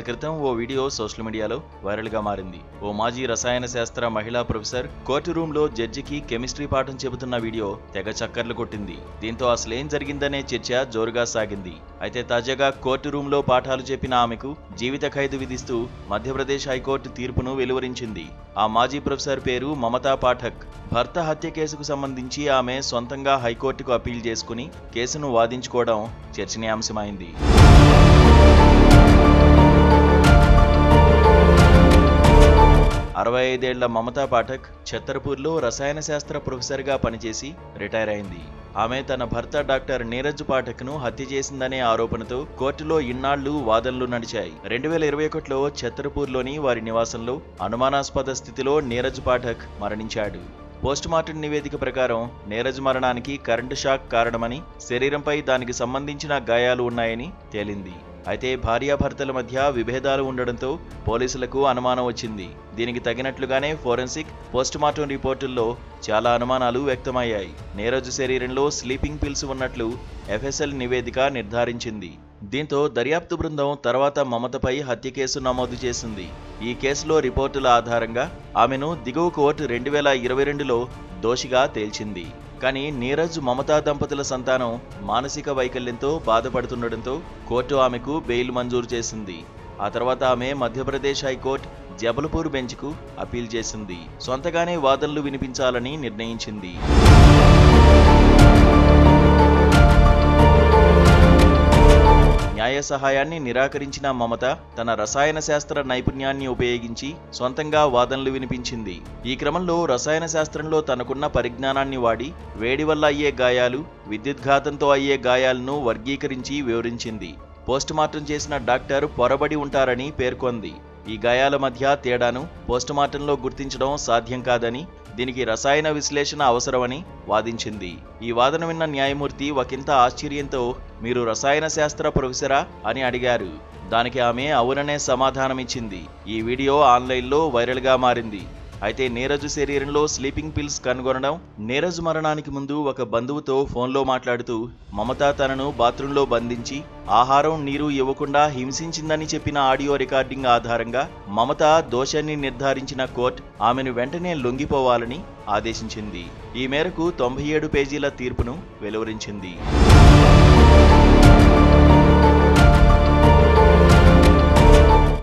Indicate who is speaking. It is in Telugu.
Speaker 1: క్రితం ఓ వీడియో సోషల్ మీడియాలో వైరల్గా మారింది. ఓ మాజీ రసాయన శాస్త్ర మహిళా ప్రొఫెసర్ కోర్టు రూమ్లో జడ్జికి కెమిస్ట్రీ పాఠం చెబుతున్న వీడియో తెగ చక్కర్లు కొట్టింది. దీంతో అసలేం జరిగిందనే చర్చ జోరుగా సాగింది. అయితే తాజాగా కోర్టు రూమ్లో పాఠాలు చెప్పిన ఆమెకు జీవిత ఖైదు విధిస్తూ మధ్యప్రదేశ్ హైకోర్టు తీర్పును వెలువరించింది. ఆ మాజీ ప్రొఫెసర్ పేరు మమతా పాఠక్. భర్త హత్య కేసుకు సంబంధించి ఆమె సొంతంగా హైకోర్టుకు అప్పీల్ చేసుకుని కేసును వాదించుకోవడం చర్చనీయాంశమైంది. 65 ఏళ్ల మమతా పాఠక్ ఛత్తర్పూర్లో రసాయన శాస్త్ర ప్రొఫెసర్గా పనిచేసి రిటైర్ అయింది. ఆమె తన భర్త డాక్టర్ నీరజ్ పాఠక్ను హత్య చేసిందనే ఆరోపణతో కోర్టులో ఇన్నాళ్లు వాదనలు నడిచాయి. 2021లో ఛత్తర్పూర్లోని వారి నివాసంలో అనుమానాస్పద స్థితిలో నీరజ్ పాఠక్ మరణించాడు. పోస్టుమార్టం నివేదిక ప్రకారం నీరజ్ మరణానికి కరెంటు షాక్ కారణమని, శరీరంపై దానికి సంబంధించిన గాయాలు ఉన్నాయని తేలింది. అయితే భార్యాభర్తల మధ్య విభేదాలు ఉండడంతో పోలీసులకు అనుమానం వచ్చింది. దీనికి తగినట్లుగానే ఫోరెన్సిక్, పోస్టుమార్టం రిపోర్టుల్లో చాలా అనుమానాలు వ్యక్తమయ్యాయి. నీరజ్ శరీరంలో స్లీపింగ్ పిల్స్ ఉన్నట్లు ఎఫ్ఎస్ఎల్ నివేదిక నిర్ధారించింది. దీంతో దర్యాప్తు బృందం తర్వాత మమతపై హత్య కేసు నమోదు చేసింది. ఈ కేసులో రిపోర్టుల ఆధారంగా ఆమెను దిగువ కోర్టు 2022లో దోషిగా తేల్చింది. కానీ నీరజ్, మమతా దంపతుల సంతానం మానసిక వైకల్యంతో బాధపడుతుండటంతో కోర్టు ఆమెకు బెయిల్ మంజూరు చేసింది. ఆ తర్వాత ఆమె మధ్యప్రదేశ్ హైకోర్టు జబల్పూర్ బెంచ్కు అప్పీల్ చేసింది. సొంతగానే వాదనలు వినిపించాలని నిర్ణయించింది. న్యాయ సహాయాన్ని నిరాకరించిన మమత తన రసాయన శాస్త్ర నైపుణ్యాన్ని ఉపయోగించి సొంతంగా వాదనలు వినిపించింది. ఈ క్రమంలో రసాయన శాస్త్రంలో తనకున్న పరిజ్ఞానాన్ని వాడి వేడి వల్ల అయ్యే గాయాలు, విద్యుద్ఘాతంతో అయ్యే గాయాలను వర్గీకరించి వివరించింది. పోస్టుమార్టం చేసిన డాక్టర్ పొరబడి ఉంటారని పేర్కొంది. ఈ గాయాల మధ్య తేడాను పోస్టుమార్టంలో గుర్తించడం సాధ్యం కాదని, దీనికి రసాయన విశ్లేషణ అవసరమని వాదించింది. ఈ వాదన విన్న న్యాయమూర్తి ఒకంత ఆశ్చర్యంతో, మీరు రసాయన శాస్త్ర ప్రొఫెసరా అని అడిగారు. దానికి ఆమె అవుననే సమాధానమిచ్చింది. ఈ వీడియో ఆన్లైన్లో వైరల్గా మారింది. అయితే నీరజ్ శరీరంలో స్లీపింగ్ పిల్స్ కనుగొనడం, నీరజ్ మరణానికి ముందు ఒక బంధువుతో ఫోన్లో మాట్లాడుతూ మమత తనను బాత్రూంలో బంధించి ఆహారం, నీరు ఇవ్వకుండా హింసించిందని చెప్పిన ఆడియో రికార్డింగ్ ఆధారంగా మమత దోషాన్ని నిర్ధారించిన కోర్టు ఆమెను వెంటనే లొంగిపోవాలని ఆదేశించింది. ఈ మేరకు 97 పేజీల తీర్పును వెలువరించింది.